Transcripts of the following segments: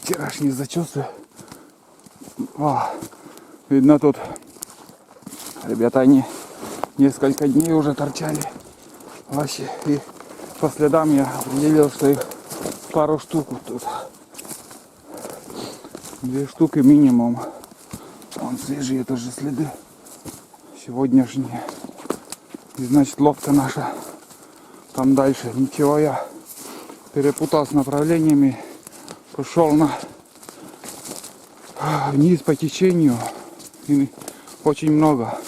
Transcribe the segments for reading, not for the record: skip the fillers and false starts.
Вчерашние зачесы. Видно, тут ребята, они несколько дней уже торчали. Вообще. И по следам я определил, что их пару штук вот тут. 2 штуки минимум. Вон свежие тоже следы. Сегодняшние. И значит, лодка наша там дальше. Ничего, я перепутал с направлениями. Пошел вниз по течению. И очень много.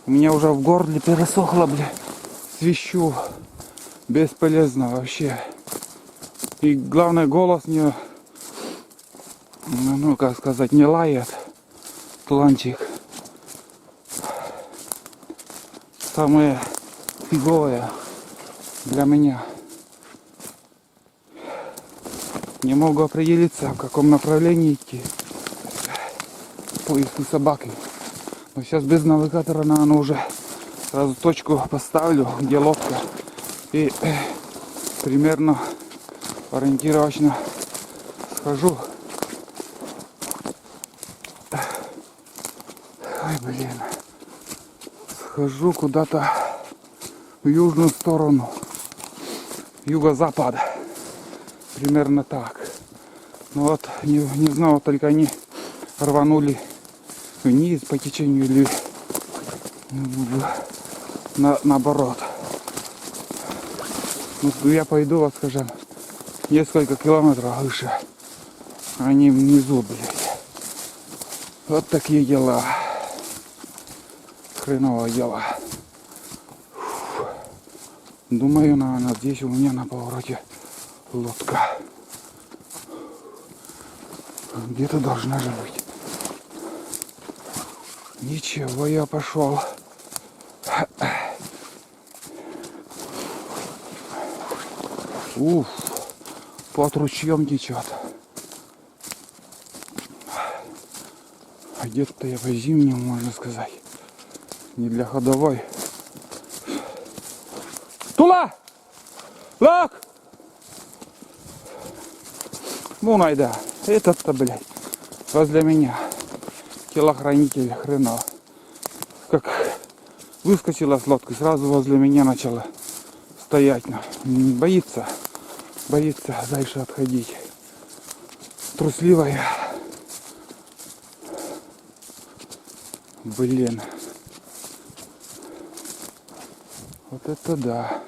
У меня уже в горле пересохло, свищу. Бесполезно вообще. И главное, голос не, как сказать, не лает. Туланчик. Самое фиговое для меня. Не могу определиться, в каком направлении идти. В поиске собаки. Но сейчас без навигатора, наверное, уже сразу точку поставлю, где лодка. И примерно ориентировочно схожу. Ой, блин. Схожу куда-то в южную сторону. Юго-запад. Примерно так. Ну вот, не знаю, только они рванули вниз по течению или наоборот. Ну, я пойду, вот скажем, несколько километров выше. Они внизу, блядь. Вот такие дела. Хреновое дело. Думаю, наверное, здесь у меня на повороте лодка. Где-то должна же быть. Ничего, я пошел. Под ручьем течет. Одет-то я по-зимнему, можно сказать. Не для ходовой. Тула! Лак! Ну, найда. Этот-то, блядь, возле меня. Телохранитель хренов. Как выскочила с лодки, сразу возле меня начала стоять. Боится дальше отходить. Трусливая. Блин. Вот это да.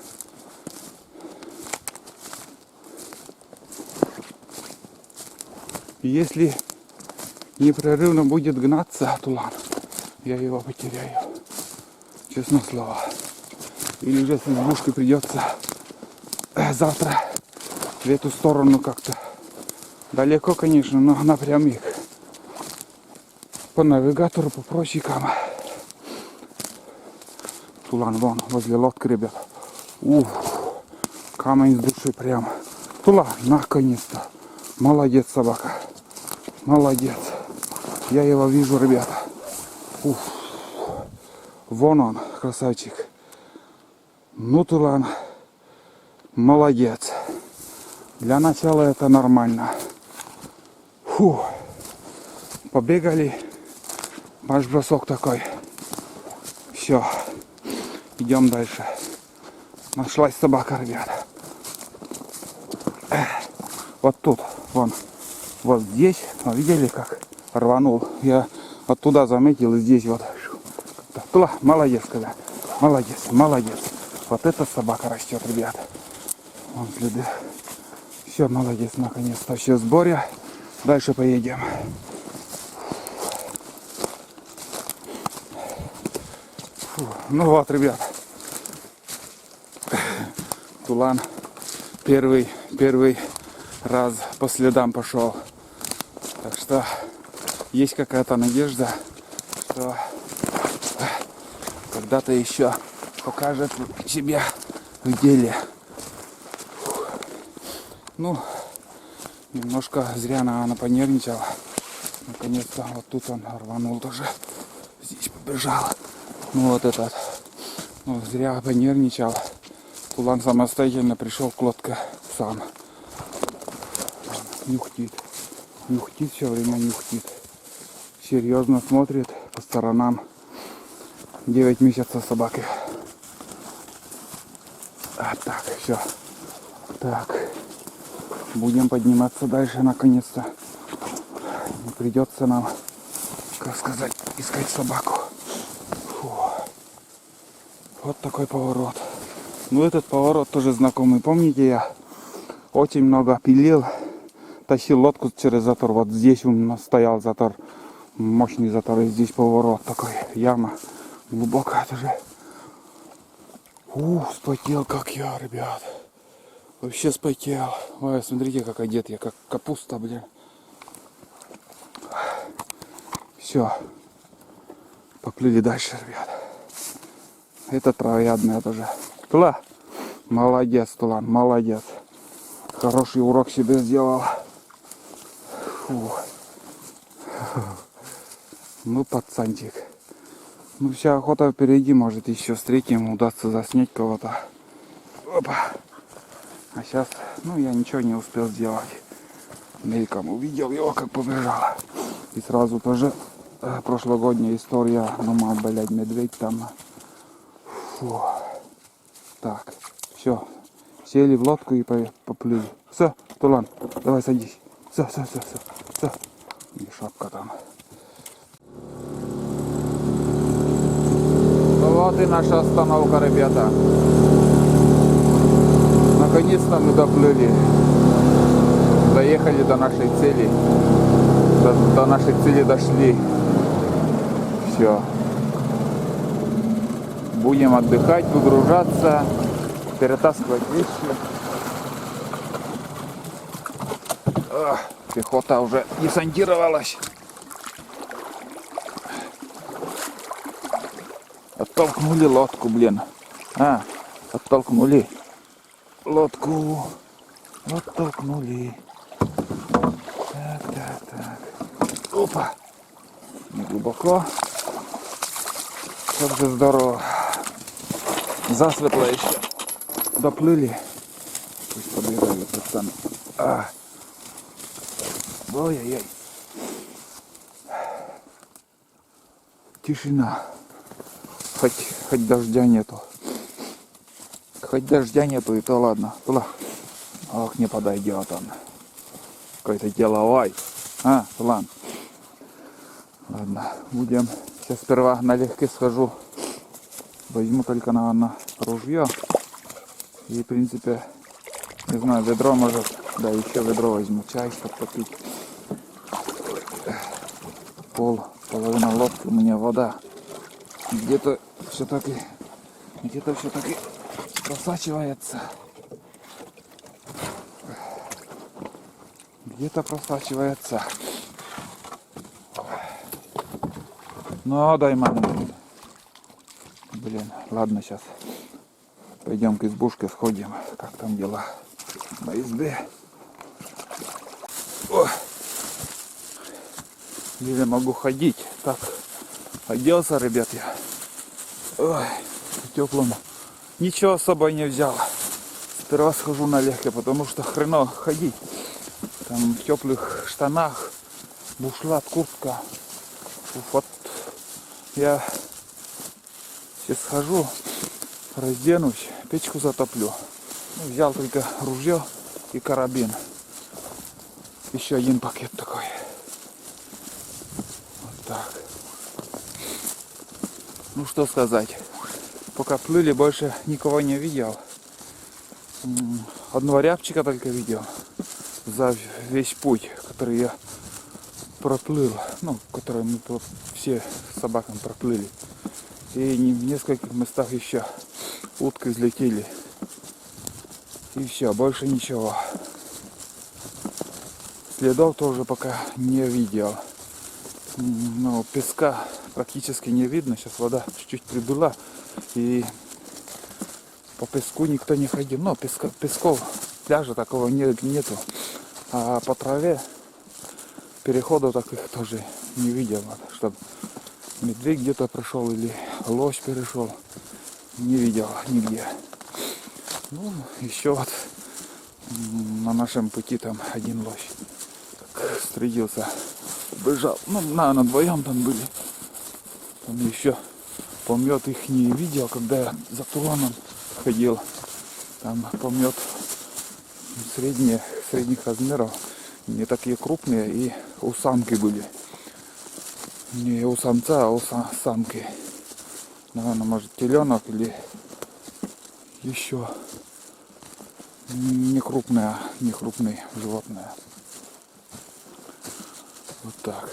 Если непрерывно будет гнаться тулан, я его потеряю. Честное слово. Или же с избушкой придется завтра в эту сторону как-то. Далеко, конечно, но напрямик. По навигатору, по просекам. Тулан вон возле лодки, ребят. Камень с души прям. Тулан, наконец-то. Молодец, собака. Молодец. Я его вижу, ребята. Вон он, красавчик. Ну, Тулан, молодец. Для начала это нормально. Побегали. Марш-бросок такой. Все. Идем дальше. Нашлась собака, ребята. Вот тут, вон. Вот здесь. Видели, как рванул? Я оттуда заметил, и здесь вот. Тула, молодец, когда. Молодец. Вот эта собака растет, ребята. Вон следы. Все, молодец, наконец-то. Все в сборе. Дальше поедем. Ну вот, ребят. Тулан первый раз по следам пошел. Так что есть какая-то надежда, что когда-то еще покажет себя в деле. Ну, немножко зря она понервничала. Наконец-то вот тут он рванул тоже. Здесь побежал. Ну вот этот. Ну, зря понервничал. Тулан самостоятельно пришел к лодке сам. нюхтит. Нюхтит, все время нюхтит. Серьезно смотрит по сторонам. 9 месяцев собаки. Так, все. Так. Будем подниматься дальше наконец-то. Не придется нам, как сказать, искать собаку. Фу. Вот такой поворот. Ну этот поворот тоже знакомый. Помните, я очень много пилил. Тащил лодку через затор. Вот здесь у меня стоял затор. Мощный затор. И здесь поворот такой. Яма. Глубокая тоже. Спотел как я, ребят. Вообще спотел. Ой, смотрите, как одет я. Как капуста, блин. Все. Поплыли дальше, ребят. Это травоядная тоже. Тула. Молодец, Тулан, молодец. Хороший урок себе сделал. Фу. Ну, пацанчик. Ну, вся охота впереди. Может, еще встретим. Удастся заснять кого-то. Опа. А сейчас, ну, я ничего не успел сделать. Мельком увидел его, как побежал. И сразу тоже прошлогодняя история. Ну, блядь, медведь там. Фу. Так, все. Сели в лодку и поплыли. Все, Тулан, давай садись. Все. И шапка там. Ну вот и наша остановка, ребята. Наконец-то мы доплыли. Доехали до нашей цели. До нашей цели дошли. Все. Будем отдыхать, выгружаться, перетаскивать вещи. Пехота уже десантировалась. Оттолкнули лодку, блин. Оттолкнули лодку. Оттолкнули. Так. Опа. Не глубоко. Как же здорово. Засветло еще. Доплыли. Пусть побегали пацаны. Ой-ой-ой. Тишина. Хоть дождя нету. Хоть дождя нету, и то ладно. Ох, не подойдет он. Какой-то деловой. Ладно. Ладно, будем. Сейчас сперва налегке схожу. Возьму только, наверное, ружье. И, в принципе, не знаю, ведро может. Да, еще ведро возьму. Чай, чтобы попить. Половина лодки у меня вода. Где-то все-таки просачивается. Где-то просачивается. Ну, дай маме. Блин, ладно, сейчас пойдем к избушке сходим. Как там дела на избе? Еле могу ходить. Так, оделся, ребят, я. Ой, теплому. Ничего особо не взял. Сперва схожу налегке, потому что хреново ходить. Там в теплых штанах, бушлат, куртка. Вот я сейчас схожу, разденусь, печку затоплю. Взял только ружье и карабин. Еще один пакет такой. Вот так. Ну что сказать. Пока плыли, больше никого не видел. Одного рябчика только видел. За весь путь, который я проплыл. Ну, который мы все с собаками проплыли. И в нескольких местах еще утки взлетели. И все, больше ничего. Следов тоже пока не видел. Но песка практически не видно. Сейчас вода чуть-чуть прибыла. И по песку никто не ходил. Но песков, пляжа такого нету. А по траве переходов таких тоже не видел. Чтобы медведь где-то прошел или лось перешел. Не видел нигде. Ну, еще вот на нашем пути там один лось встретился, бежал. Ну, наверное, вдвоем там были. Там еще помет их не видел, когда я за туланом ходил. Там помет средних размеров, не такие крупные, и у самки были. Не у самца, а у самки. Наверное, может, теленок или еще не крупное животное. Вот так.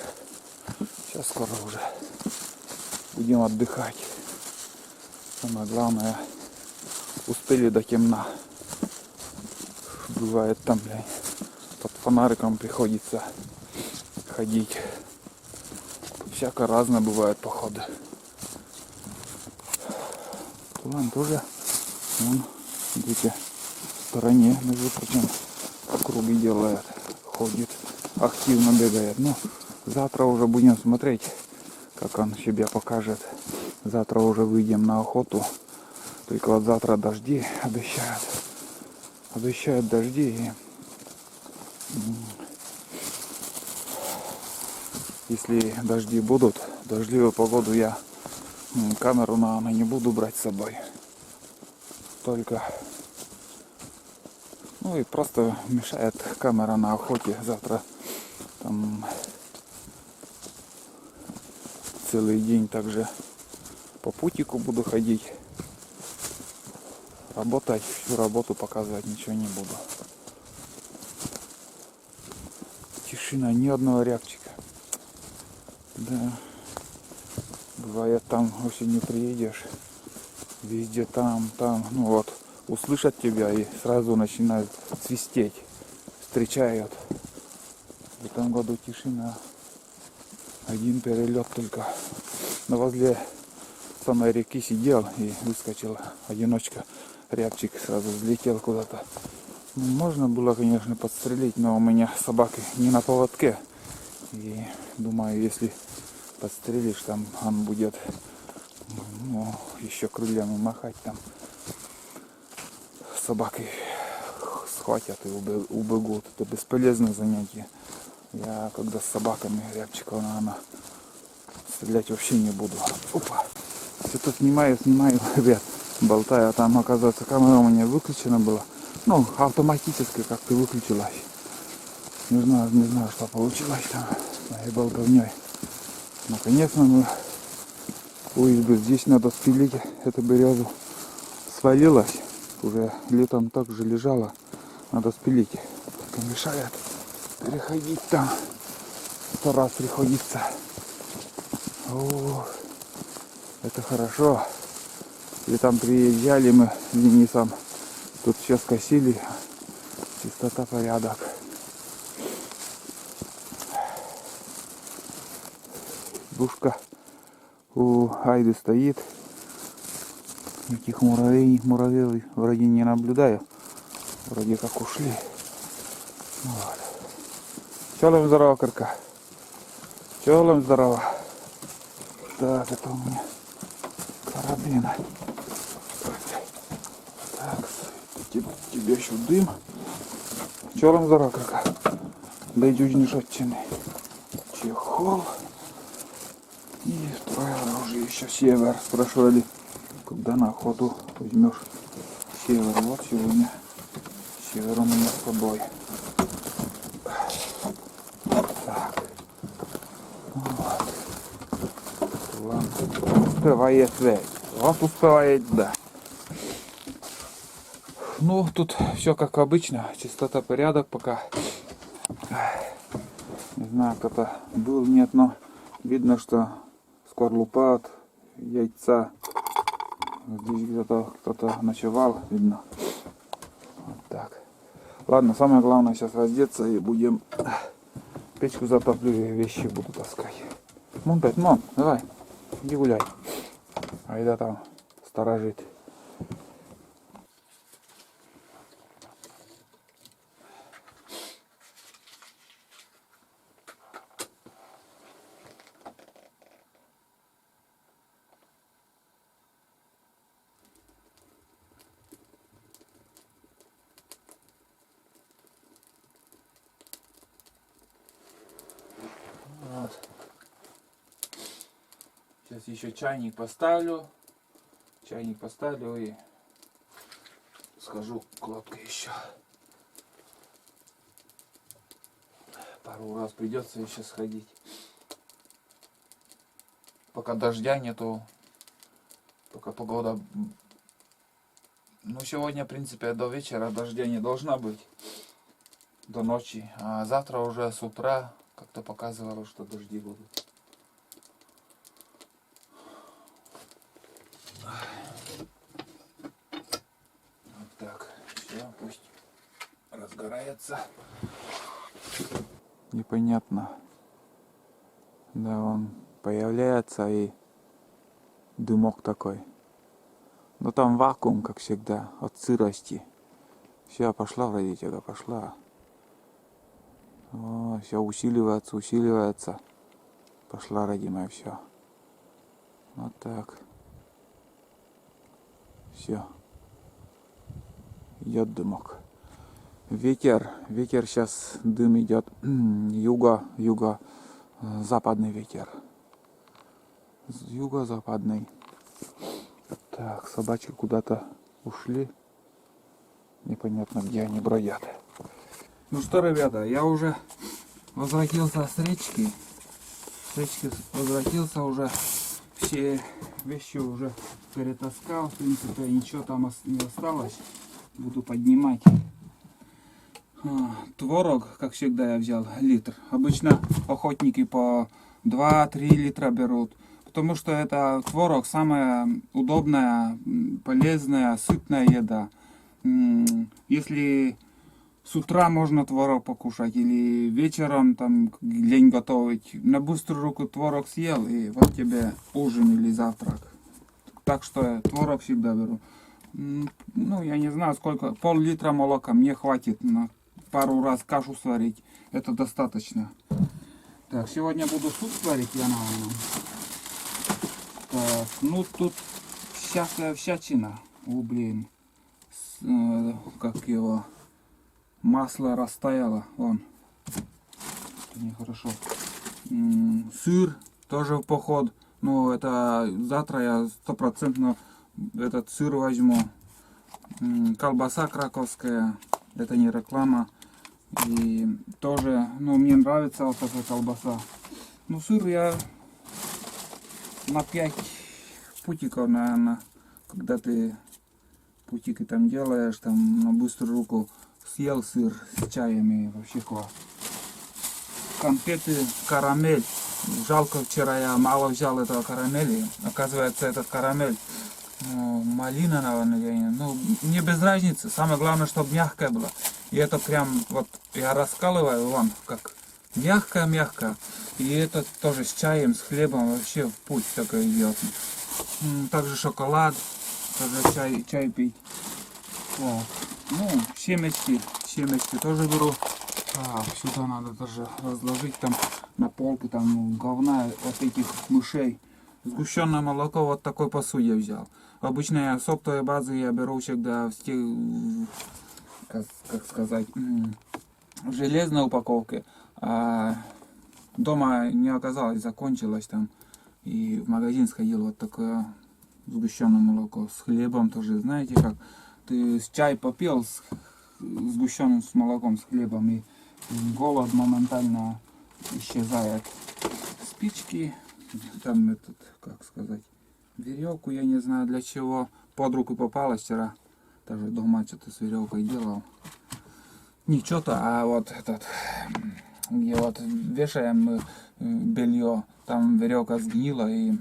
Сейчас скоро уже будем отдыхать. Самое главное, успели до темна. Бывает там, блядь, под фонариком приходится ходить. Всяко разное бывает походы. Тулан тоже, он, видите, в стороне, между прочим, круги делает, ходит, активно бегает. Ну, завтра уже будем смотреть, как он себя покажет. Завтра уже выйдем на охоту. Только вот завтра дожди обещают. Обещают дожди. И если дожди будут, дождливую погоду, я камеру, наверное, не буду брать с собой. Только, ну и просто мешает камера на охоте. Завтра там целый день также по путику буду ходить. Работать, всю работу показывать ничего не буду. Тишина, ни одного рябчика. Да. Бывает, там осенью приедешь, везде там, ну вот, услышат тебя и сразу начинают свистеть, встречают. В этом году тишина, один перелет только. Но возле самой реки сидел и выскочил одиночка, рябчик сразу взлетел куда-то. Можно было, конечно, подстрелить, но у меня собаки не на поводке. И думаю, если подстрелишь, там он будет, ну, еще крыльями махать, там собаки схватят и убегут. Это бесполезное занятие. Я когда с собаками рябчиков, наверное, стрелять вообще не буду. Опа! Все-то снимаю, ребят, болтаю, а там, оказывается, камера у меня выключена была. Ну, автоматически как-то выключилась. Не знаю, что получилось там с моей болтовней. Наконец-то мы USB. Здесь надо спилить эту березу. Свалилась. Уже летом так же лежала. Надо спилить. Только мешает переходить там. 100 раз приходится. О, это хорошо. И там приезжали мы с Денисом. Тут все скосили. Чистота, порядок. Избушка у Айды стоит. Никаких муравей вроде не наблюдаю. Вроде как ушли. Вот. Челом здорово, Карка. Челом здорово. Так, это у меня карабин. Так, тебе еще дым. Челом здорово, Карка. Да и жнишотчины. Чехол. И второе оружие еще север. Спрашивали, когда на охоту возьмешь север. Вот сегодня север у меня с собой. Так. Вот. Ладно. Успевает, вот успевает, да. Ну, тут все как обычно. Чистота, порядок пока. Не знаю, кто-то был, нет, но видно, что скорлупа от яйца. Здесь где-то кто-то ночевал, видно. Вот так. Ладно, самое главное сейчас раздеться и будем печку затоплю и вещи буду таскать. Мон, давай, иди гуляй. Айда там сторожит. Сейчас еще чайник поставлю. И схожу к лодке еще. Пару раз придется еще сходить. Пока дождя нету, пока погода... Ну, сегодня, в принципе, до вечера дождя не должна быть. До ночи. А завтра уже с утра как-то показывало, что дожди будут. Вот так. Все, пусть разгорается. Непонятно. Да, он появляется и дымок такой. Но там вакуум, как всегда, от сырости. Все, пошла вроде тебя, пошла. О, все усиливается. Пошла, родимая, все. Вот так. Все. Идет дымок. Ветер сейчас дым идет. Юго-западный ветер. Юго-западный. Так, собачки куда-то ушли. Непонятно, где они бродят. Ну что, ребята, я уже возвратился с речки. Возвратился уже. Все вещи уже перетаскал. В принципе, ничего там не осталось. Буду поднимать. Творог, как всегда, я взял литр. Обычно охотники по 2-3 литра берут. Потому что это творог самая удобная, полезная, сытная еда. Если с утра можно творог покушать или вечером там лень готовить, на быструю руку творог съел и вот тебе ужин или завтрак. Так что я творог всегда беру. Ну, я не знаю сколько, пол-литра молока мне хватит на пару раз кашу сварить. Это достаточно. Так, сегодня буду суп сварить, я наверное. Так, ну тут всякая всячина. О, блин. Как его... Масло растаяло. Вон. Нехорошо. Сыр тоже в поход. Ну, это завтра я 100% этот сыр возьму. Колбаса краковская. Это не реклама. И тоже, ну, мне нравится вот эта колбаса. Ну, сыр я на 5 путиков, наверное. Когда ты путики там делаешь, там на быструю руку съел сыр с чаем и вообще класс. Конфеты, карамель. Жалко, вчера я мало взял этого карамели. Оказывается, этот карамель малина, наверное. Ну, мне без разницы. Самое главное, чтобы мягкая была. И это прям, вот я раскалываю, вон, как мягкая. И это тоже с чаем, с хлебом вообще в путь такой идет. Также шоколад, тоже чай пить. Так. Ну, семечки тоже беру. Так, сюда надо тоже разложить там на полке, там говна от этих мышей. Сгущенное молоко вот такой посуде взял. Обычно соптовой базы я беру всегда как сказать, в железной упаковке. А дома не оказалось, закончилось там. И в магазин сходил вот такое сгущенное молоко с хлебом тоже, знаете как. Ты чай попил с сгущенным с молоком, с хлебом, и голод моментально исчезает. Спички, там этот, как сказать, веревку, я не знаю для чего, под руку попалась вчера, даже дома что-то с веревкой делал. Не что-то, а вот этот, где вот вешаем белье, там веревка сгнила и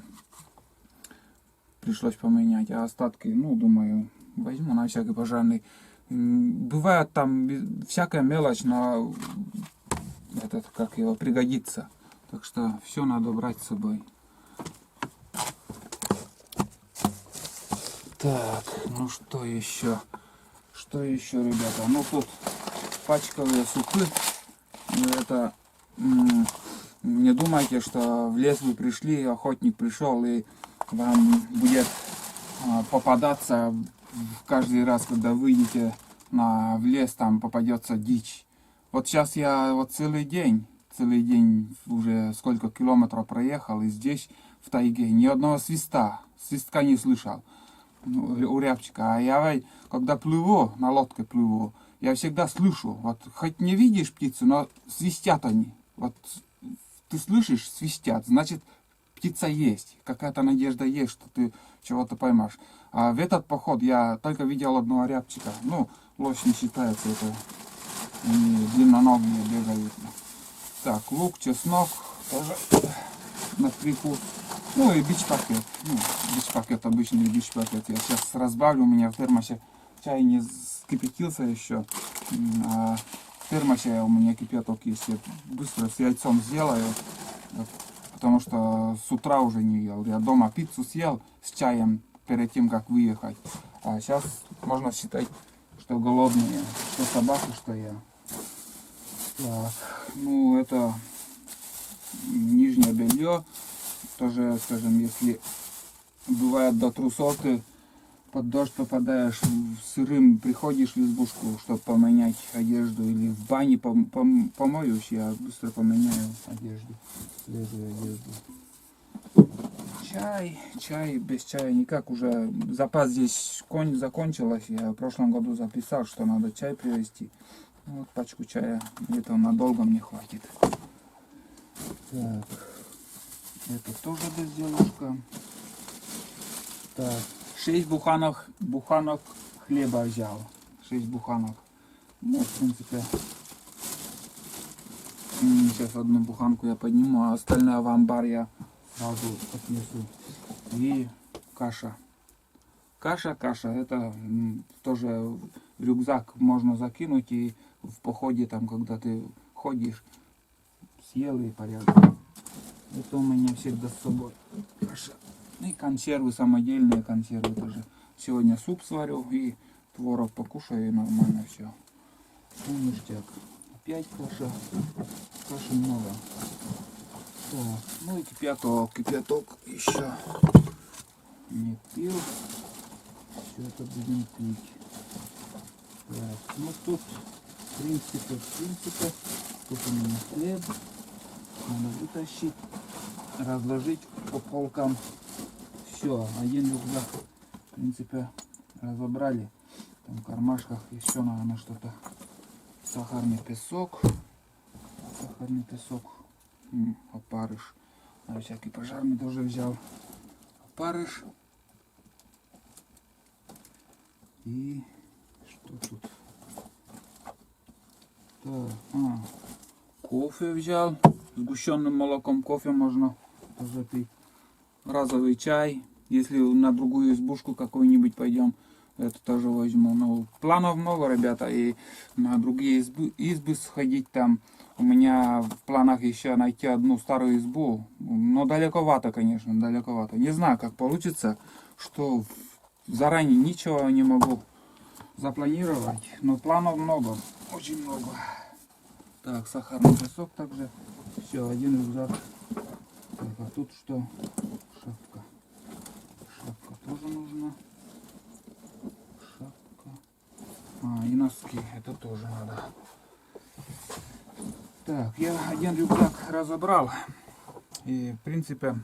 пришлось поменять, а остатки, ну, думаю, возьму на всякий пожарный. Бывает там всякая мелочь, но этот, как его, пригодится. Так что все надо брать с собой. Так, ну что еще? Что еще, ребята? Ну тут пачковые супы. Это не думайте, что в лес вы пришли, охотник пришел и вам будет попадаться каждый раз, когда выйдете в лес, там попадется дичь. Вот сейчас я вот целый день уже сколько километров проехал, и здесь в тайге, ни одного свистка не слышал, ну, у рябчика. А я, когда плыву, на лодке плыву, я всегда слышу, вот хоть не видишь птицу, но свистят они. Вот ты слышишь, свистят, значит птица есть, какая-то надежда есть, что ты чего-то поймешь. А в этот поход я только видел одного рябчика. Ну, лось не считается, это они длинноногие бегают. Так, лук, чеснок, тоже на прикус. Ну и бич-пакет. Ну, бич-пакет, обычный бич-пакет. Я сейчас разбавлю, у меня в термосе чай не скипятился еще. А в термосе у меня кипяток есть. Я быстро с яйцом сделаю. Потому что с утра уже не ел. Я дома пиццу съел с чаем перед тем, как выехать. А сейчас можно считать, что голодные. Что собака, что я. Так, ну это нижнее белье. Тоже, скажем, если бывает до трусов, ты под дождь попадаешь, сырым приходишь в избушку, чтобы поменять одежду, или в бане помоюсь, я быстро поменяю одежду, свежую одежду. Чай, без чая никак, уже запас здесь закончилась, я в прошлом году записал, что надо чай привезти. Вот пачку чая, где-то надолго мне хватит. Так, это тоже безделушка. Так. 6 буханок хлеба взял. 6 буханок. Ну, в принципе, сейчас одну буханку я подниму, а остальное в амбар я сразу отнесу. И каша. Каша, это тоже в рюкзак можно закинуть, и в походе, там, когда ты ходишь, съел и порядок. Это у меня всегда с собой каша. И консервы, самодельные консервы тоже. Сегодня суп сварю и творог покушаю, и нормально все. Ништяк. Опять каша. Каши много. Так, ну и кипяток еще не пил. Все это будем пить. Так, ну тут в принципе, тут у меня хлеб. Надо вытащить, разложить по полкам. Все, один рюкзак, в принципе, разобрали. Там в кармашках еще, наверное, что-то. Сахарный песок, опарыш. На всякий пожарный тоже взял. Опарыш. И что тут? Так, кофе взял. Сгущенным молоком кофе можно тоже пить. Разовый чай. Если на другую избушку какую-нибудь пойдем, это тоже возьму. Но планов много, ребята, и на другие избы сходить там. У меня в планах еще найти одну старую избу. Но далековато, конечно, далековато. Не знаю, как получится, что заранее ничего не могу запланировать. Но планов много, очень много. Так, сахарный песок также. Все, один рюкзак. Так, а тут что? Шапка. Шапка тоже нужна. Шапка. И носки. Это тоже надо. Так, я один рюкзак разобрал. И в принципе,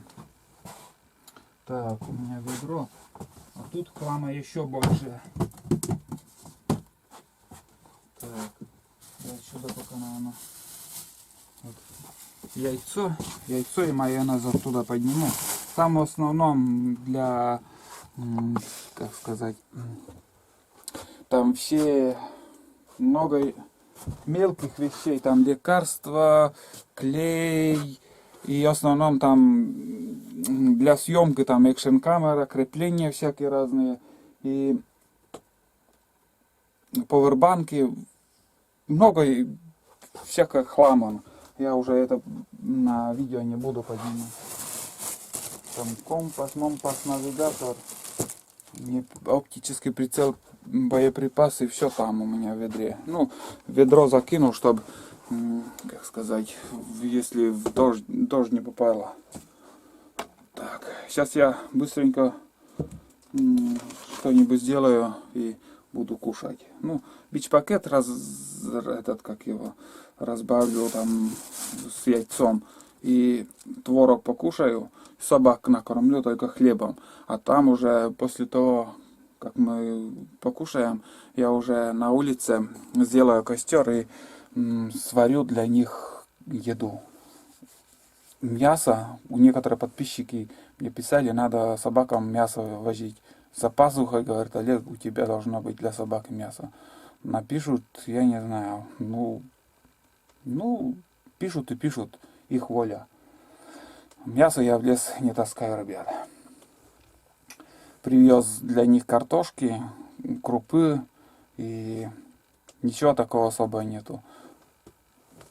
так, у меня ведро. А тут хлама еще больше. Так, я отсюда пока, наверное, вот. Яйцо и майонез оттуда подниму. Там в основном для, как сказать, там все много мелких вещей, там лекарства, клей, и в основном там для съемки там экшн камера, крепления всякие разные, и повербанки, много всякого хлама. Я уже это на видео не буду поднимать. Там компас, навигатор, оптический прицел, боеприпасы, все там у меня в ведре. Ну, ведро закинул, чтобы, как сказать, если в дождь не попало. Так, сейчас я быстренько что-нибудь сделаю и буду кушать. Ну, бич-пакет разбавлю там с яйцом. и творог покушаю, собак накормлю только хлебом. А там уже после того, как мы покушаем, я уже на улице сделаю костер и сварю для них еду. Мясо, у некоторые подписчики мне писали, надо собакам мясо возить. За пазухой, говорят, Олег, у тебя должно быть для собак мясо. Напишут, я не знаю, пишут и пишут, их воля. Мясо я в лес не таскаю, ребята. Привез для них картошки, крупы и ничего такого особо нету.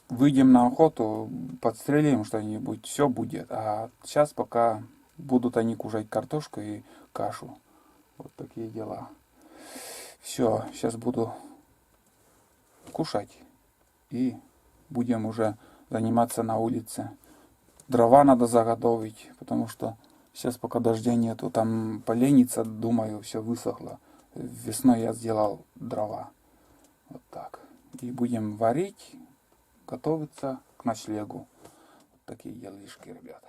Выйдем на охоту, подстрелим что-нибудь, все будет. А сейчас пока будут они кушать картошку и кашу. Вот такие дела. Все, сейчас буду кушать и будем уже заниматься на улице. Дрова надо заготовить, потому что сейчас пока дождя нету, там поленница, думаю, все высохло. Весной я сделал дрова. Вот так. И будем варить, готовиться к ночлегу. Вот такие делишки, ребята.